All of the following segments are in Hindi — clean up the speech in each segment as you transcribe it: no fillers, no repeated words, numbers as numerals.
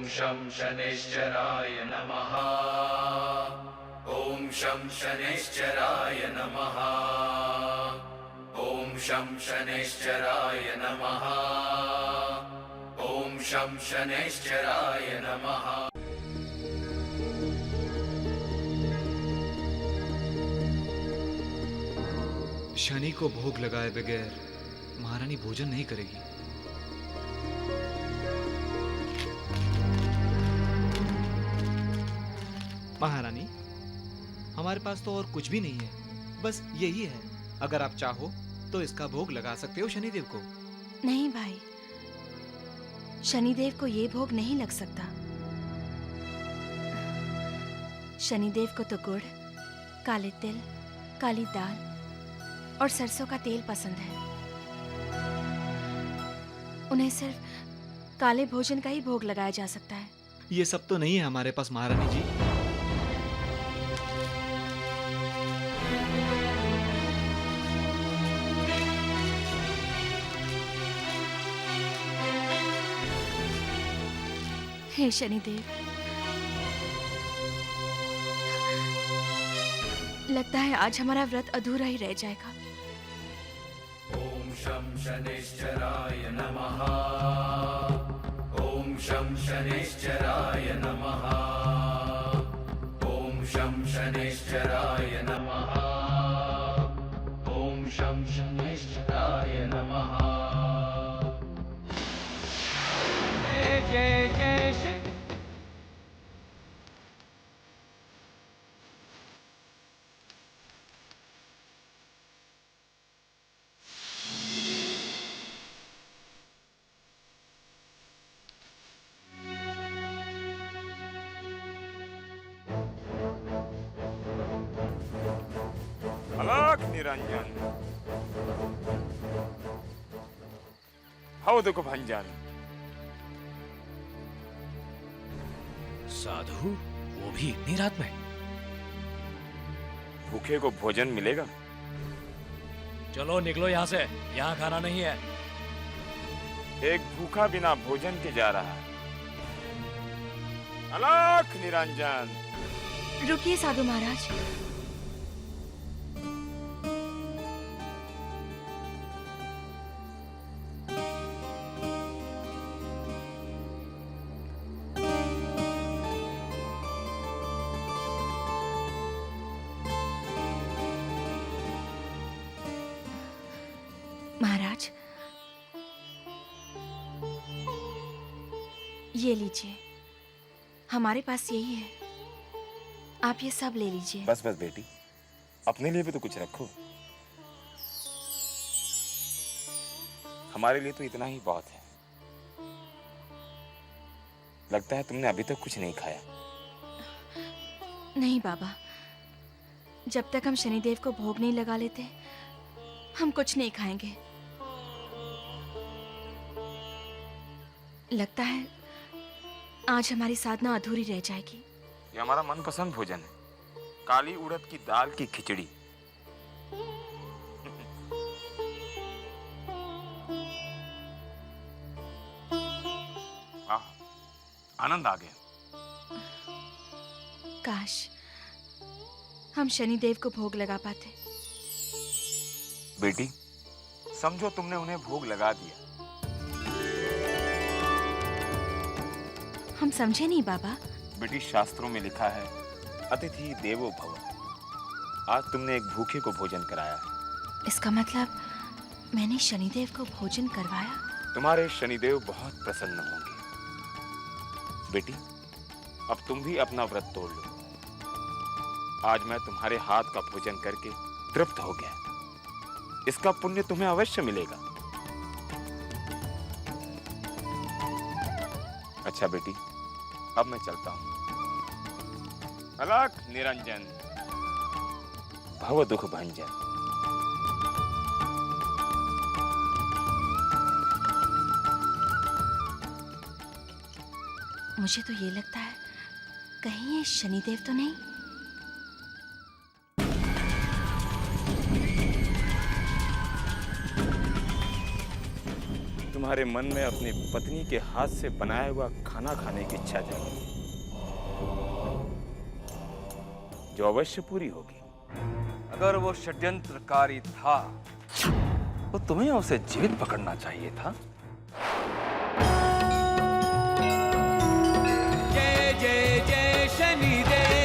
शं शनैश्चराय नमः। ॐ शं शनैश्चराय नमः। ॐ शं शनैश्चराय नमः। ॐ शं शनैश्चराय नमः। शनि को भोग लगाए बगैर महारानी भोजन नहीं करेगी। महारानी, हमारे पास तो और कुछ भी नहीं है, बस यही है। अगर आप चाहो तो इसका भोग लगा सकते हो शनिदेव को। नहीं भाई, शनिदेव को ये भोग नहीं लग सकता। शनिदेव को तो गुड़, काले तिल, काली दाल और सरसों का तेल पसंद है। उन्हें सिर्फ काले भोजन का ही भोग लगाया जा सकता है। ये सब तो नहीं है हमारे पास महारानी जी। हे शनिदेव, लगता है आज हमारा व्रत अधूरा ही रह जाएगा। ॐ शं शनैश्चराय नमः। ॐ शं शनैश्चराय नमः। ॐ शं शनैश्चराय नमः। ॐ शं शनैश्चराय नमः। जय जय जय श्री अलख निरंजन, हव दुख भंजन। साधु, वो भी इतनी रात में? भूखे को भोजन मिलेगा? चलो निकलो यहाँ से, यहाँ खाना नहीं है। एक भूखा बिना भोजन के जा रहा है। अलख निरंजन। रुकिए साधु महाराज, महाराज ये लीजिए, हमारे पास यही है, आप ये सब ले लीजिए। बस बस बेटी, अपने लिए भी तो कुछ रखो। हमारे लिए तो इतना ही बहुत है। लगता है तुमने अभी तक कुछ नहीं खाया। नहीं बाबा, जब तक हम शनिदेव को भोग नहीं लगा लेते हम कुछ नहीं खाएंगे। लगता है आज हमारी साधना अधूरी रह जाएगी। ये हमारा मनपसंद भोजन है, काली उड़द की दाल की खिचड़ी। आनंद आ गया। काश हम शनिदेव को भोग लगा पाते। बेटी, समझो तुमने उन्हें भोग लगा दिया। हम समझे नहीं बाबा। बेटी, शास्त्रों में लिखा है अतिथि देवो भव। आज तुमने एक भूखे को भोजन कराया है। इसका मतलब मैंने शनिदेव को भोजन करवाया। तुम्हारे शनिदेव बहुत प्रसन्न होंगे। बेटी, अब तुम भी अपना व्रत तोड़ लो। आज मैं तुम्हारे हाथ का भोजन करके तृप्त हो गया। इसका पुण्य तुम्हें अवश्य मिलेगा। अच्छा बेटी, अब मैं चलता हूं। अलख निरंजन, भव दुख भंजन। मुझे तो ये लगता है कहीं ये शनिदेव तो नहीं। तुम्हारे मन में अपनी पत्नी के हाथ से बनाया हुआ खाना खाने की इच्छा जागी, जो अवश्य पूरी होगी। अगर वो षड्यंत्रकारी था तो तुम्हें उसे जीवित पकड़ना चाहिए था। जय जय जय शनिदेव।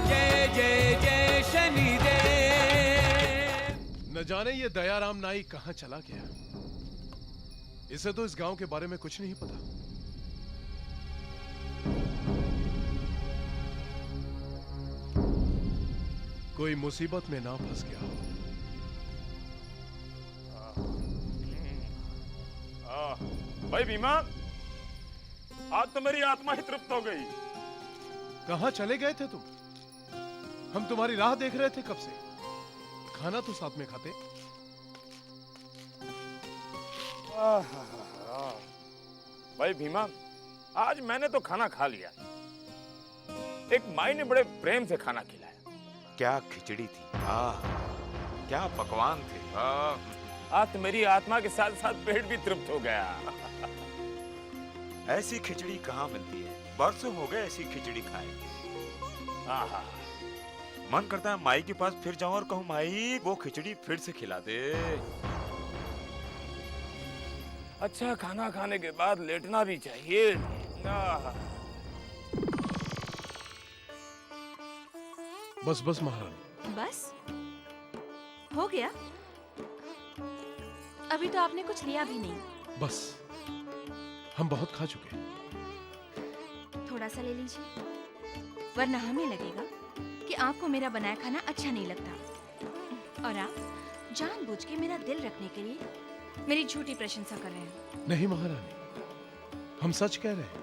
जय जय जय शनिदेव। न जाने ये दयाराम नाई कहां चला गया। इसे तो इस गांव के बारे में कुछ नहीं पता। कोई मुसीबत में ना फंस गया हो। भाई भीमा, आज तो मेरी आत्मा ही तृप्त हो गई। कहां चले गए थे तुम? हम तुम्हारी राह देख रहे थे कब से। खाना तो साथ में खाते। भाई भीमा, आज मैंने तो खाना खा लिया। एक माई ने बड़े प्रेम से खाना खिलाया। क्या खिचड़ी थी, क्या पकवान थे। आज तो मेरी आत्मा के साथ साथ पेट भी तृप्त हो गया। ऐसी खिचड़ी कहाँ मिलती है? बरसों हो गए ऐसी खिचड़ी खाए। आहा, मन करता है माई के पास फिर जाऊं और कहूं, माई वो खिचड़ी फिर से खिला दे। अच्छा खाना खाने के बाद लेटना भी चाहिए। बस बस महारानी। बस हो गया? अभी तो आपने कुछ लिया भी नहीं। बस हम बहुत खा चुके हैं। थोड़ा सा ले लीजिए, वरना हमें लगेगा कि आपको मेरा बनाया खाना अच्छा नहीं लगता और आप जानबूझ के मेरा दिल रखने के लिए मेरी झूठी प्रशंसा कर रहे हैं। नहीं महारानी, हम सच कह रहे हैं।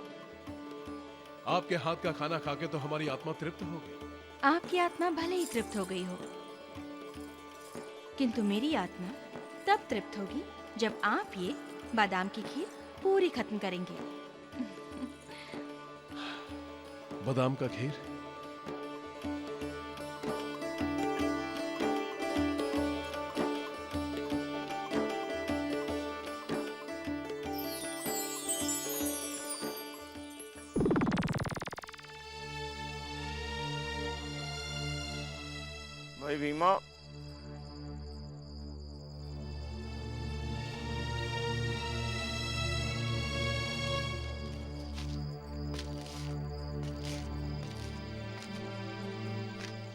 आपके हाथ का खाना खा के तो हमारी आत्मा तृप्त हो गई। आपकी आत्मा भले ही तृप्त हो गई हो, किंतु मेरी आत्मा तब तृप्त होगी जब आप ये बादाम की खीर पूरी खत्म करेंगे। बादाम का खीर? भाई भीमा,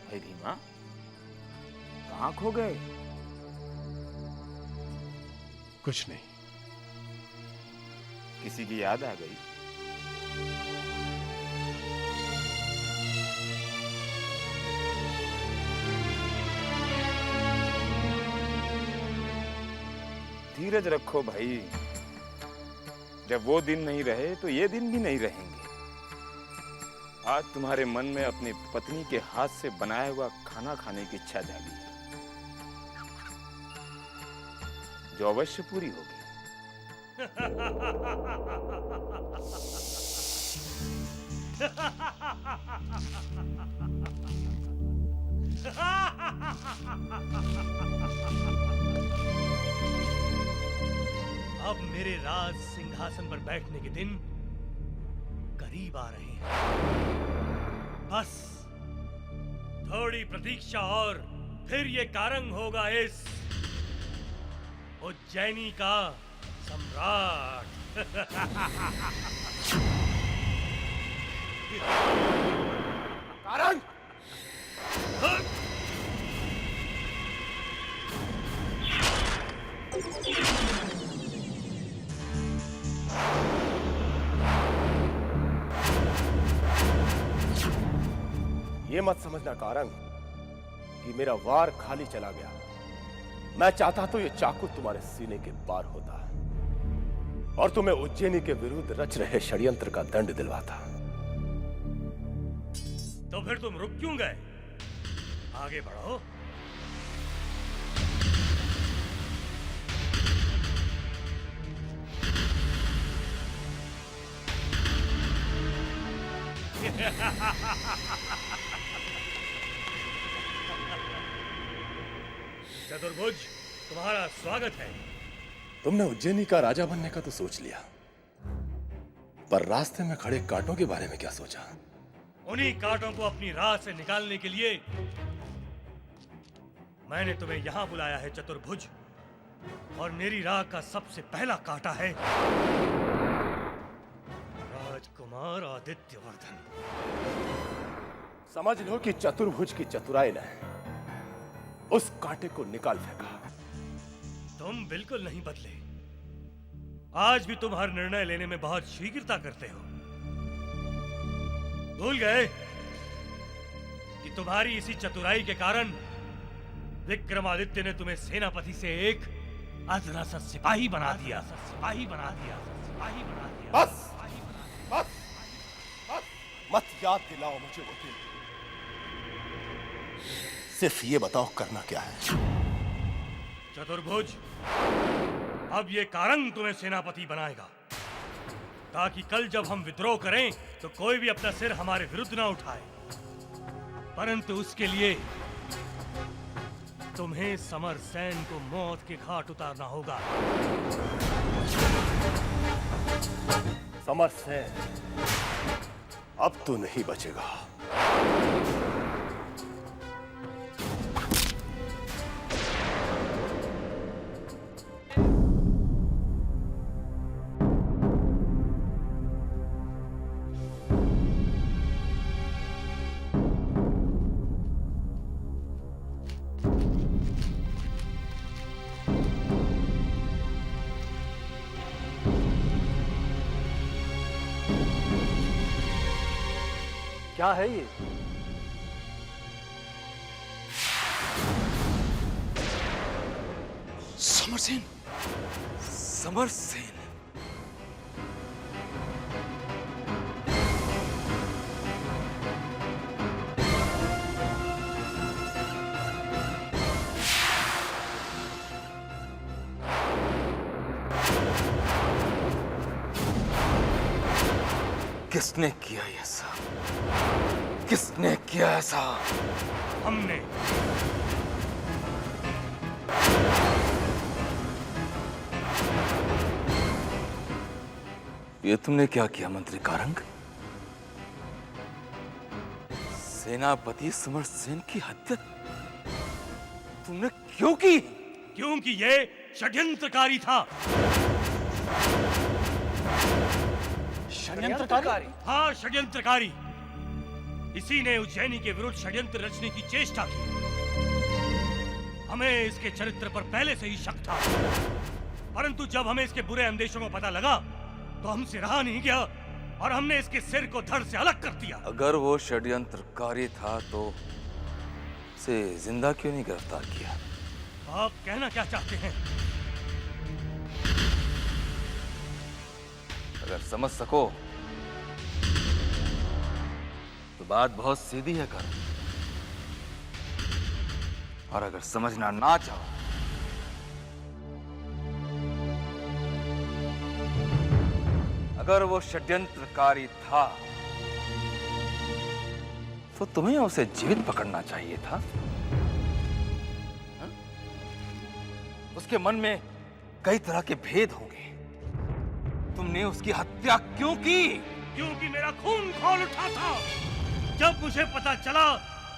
भाई भीमा, कहाँ खो गए? कुछ नहीं। किसी की याद आ गई? धीरज रखो भाई, जब वो दिन नहीं रहे तो ये दिन भी नहीं रहेंगे। आज तुम्हारे मन में अपनी पत्नी के हाथ से बनाया हुआ खाना खाने की इच्छा जागी, जो अवश्य पूरी होगी। अब मेरे राज सिंहासन पर बैठने के दिन करीब आ रहे हैं। बस थोड़ी प्रतीक्षा और फिर ये कारंग होगा इस उज्जैनी का सम्राट। कारंग! ये मत समझना कारंग कि मेरा वार खाली चला गया। मैं चाहता तो ये चाकू तुम्हारे सीने के पार होता और तुम्हें उज्जैनी के विरुद्ध रच रहे षड्यंत्र का दंड दिलवाता। तो फिर तुम रुक क्यों गए? आगे बढ़ो। चतुर्भुज, तुम्हारा स्वागत है। तुमने उज्जैनी का राजा बनने का तो सोच लिया, पर रास्ते में खड़े कांटों के बारे में क्या सोचा? उन्हीं कांटों को अपनी राह से निकालने के लिए मैंने तुम्हें यहां बुलाया है चतुर्भुज। और मेरी राह का सबसे पहला कांटा है राजकुमार आदित्यवर्धन। समझ लो कि चतुर्भुज की चतुराई ने उस कांटे को निकाल फेंका। तुम बिल्कुल नहीं बदले। आज भी तुम हर निर्णय लेने में बहुत शीघ्रता करते हो। भूल गए कि तुम्हारी इसी चतुराई के कारण विक्रमादित्य ने तुम्हें सेनापति से एक अधरा सा सिपाही बना दिया। बस बस बस मत याद दिलाओ मुझे वो दिन। सिर्फ ये बताओ करना क्या है? चतुर्भुज, अब ये कारंग तुम्हें सेनापति बनाएगा, ताकि कल जब हम विद्रोह करें तो कोई भी अपना सिर हमारे विरुद्ध ना उठाए। परंतु उसके लिए तुम्हें समरसेन को मौत के घाट उतारना होगा। समरसेन अब तो नहीं बचेगा। क्या है ये? समरसेन, समरसेन। किसने किया ये सब? किसने किया ऐसा? हमने। ये तुमने क्या किया मंत्री कारंग? सेनापति समरसेन की हत्या तुमने क्यों की? क्योंकि ये षड्यंत्रकारी था। षड्यंत्रकारी? हाँ, षड्यंत्रकारी। इसी ने उज्जैनी के विरुद्ध षड्यंत्र रचने की चेष्टा की। हमें इसके चरित्र पर पहले से ही शक था, परंतु जब हमें इसके बुरे अंदेशों का पता लगा तो हमसे रहा नहीं गया और हमने इसके सिर को धड़ से अलग कर दिया। अगर वो षड्यंत्रकारी था तो उसे जिंदा क्यों नहीं गिरफ्तार किया? आप कहना क्या चाहते हैं? अगर समझ सको तो बात बहुत सीधी है कर, और अगर समझना ना चाहो अगर वो षड्यंत्रकारी था तो तुम्हें उसे जीवित पकड़ना चाहिए था। हा? उसके मन में कई तरह के भेद होंगे। तुमने उसकी हत्या क्यों की? क्योंकि मेरा खून खौल उठा था जब मुझे पता चला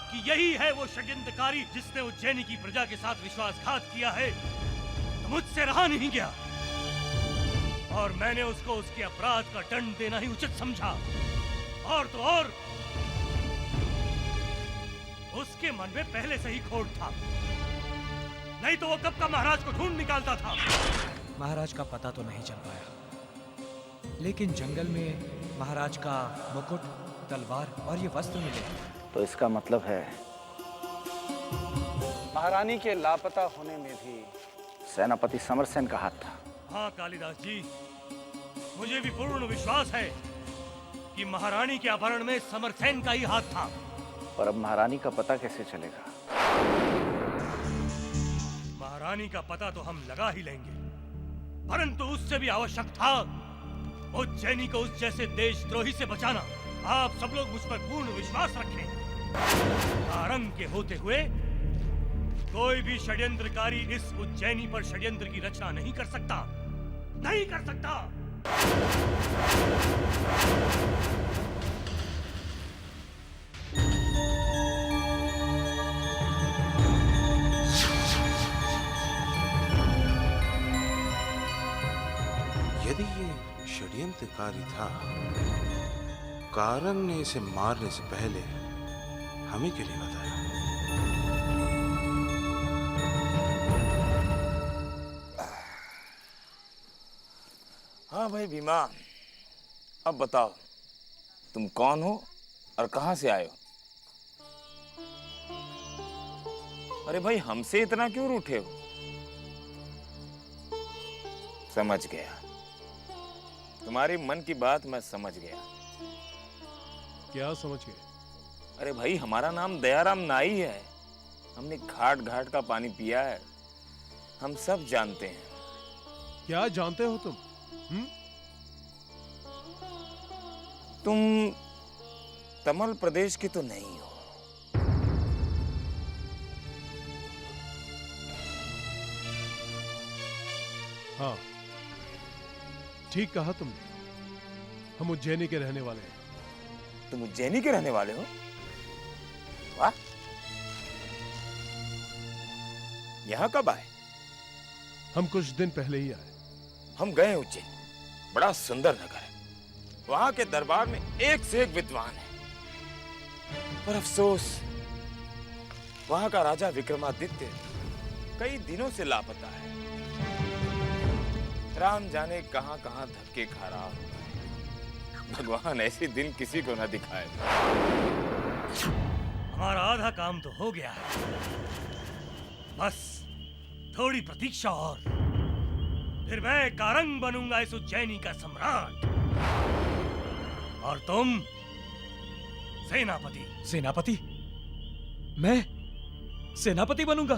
कि यही है वो षड्यंत्रकारी जिसने उज्जैनी की प्रजा के साथ विश्वासघात किया है। तो मुझसे रहा नहीं गया और मैंने उसको उसके अपराध का दंड देना ही उचित समझा। और तो और उसके मन में पहले से ही खोट था, नहीं तो वो कब का महाराज को ढूंढ निकालता था। महाराज का पता तो नहीं चल पाया, लेकिन जंगल में महाराज का मुकुट, तलवार और ये वस्त्र मिले। तो इसका मतलब है महारानी के लापता होने में भी सेनापति समरसेन का हाथ था। हाँ कालिदास जी, मुझे भी पूर्ण विश्वास है कि महारानी के अपहरण में समरसेन का ही हाथ था। पर अब महारानी का पता कैसे चलेगा? महारानी का पता तो हम लगा ही लेंगे, परंतु उससे भी आवश्यक था उज्जैनी को उस जैसे देशद्रोही से बचाना। आप सब लोग मुझ पर पूर्ण विश्वास रखें। कारंग के होते हुए कोई भी षड्यंत्रकारी इस उज्जैनी पर षड्यंत्र की रचना नहीं कर सकता, नहीं कर सकता। यदि ये षड्यंत्रकारी था, कारंग ने इसे मारने से पहले हमें क्यों नहीं बताया? हाँ भाई भीमा, अब बताओ तुम कौन हो और कहां से आए हो? अरे भाई हमसे इतना क्यों रूठे हो? समझ गया, तुम्हारी मन की बात मैं समझ गया। क्या समझ गए? अरे भाई हमारा नाम दयाराम नाई है, हमने घाट घाट का पानी पिया है, हम सब जानते हैं। क्या जानते हो तुम? तुम तमल प्रदेश के तो नहीं हो? हाँ, ठीक कहा तुमने, हम उज्जैनी के रहने वाले हैं। तुम उज्जैनी के रहने वाले हो? वाह, यहाँ कब आए? हम कुछ दिन पहले ही आए। हम गए उज्जैन, बड़ा सुंदर नगर है, वहां के दरबार में एक से एक विद्वान है, पर अफसोस वहां का राजा विक्रमादित्य कई दिनों से लापता है। राम जाने कहां कहां धक्के खा रहा हो। भगवान ऐसे दिन किसी को ना दिखाए। हमारा आधा काम तो हो गया है, बस थोड़ी प्रतीक्षा और फिर मैं कारंग बनूंगा इस उज्जैनी का सम्राट, और तुम सेनापति। सेनापति? मैं सेनापति बनूंगा?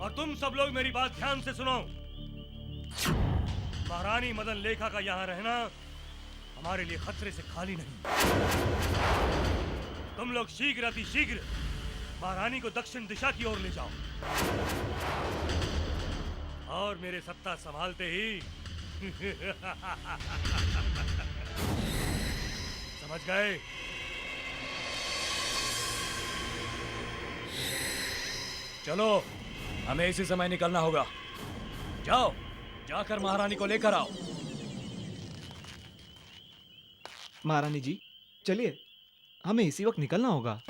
और तुम सब लोग मेरी बात ध्यान से सुनो। महारानी मदन लेखा का यहाँ रहना हमारे लिए खतरे से खाली नहीं। तुम लोग शीघ्र अति शीघ्र महारानी को दक्षिण दिशा की ओर ले जाओ, और मेरे सत्ता संभालते ही समझ गए? चलो, हमें इसी समय निकलना होगा। जाओ, जाकर महारानी को लेकर आओ। महारानी जी, चलिए, हमें इसी वक्त निकलना होगा।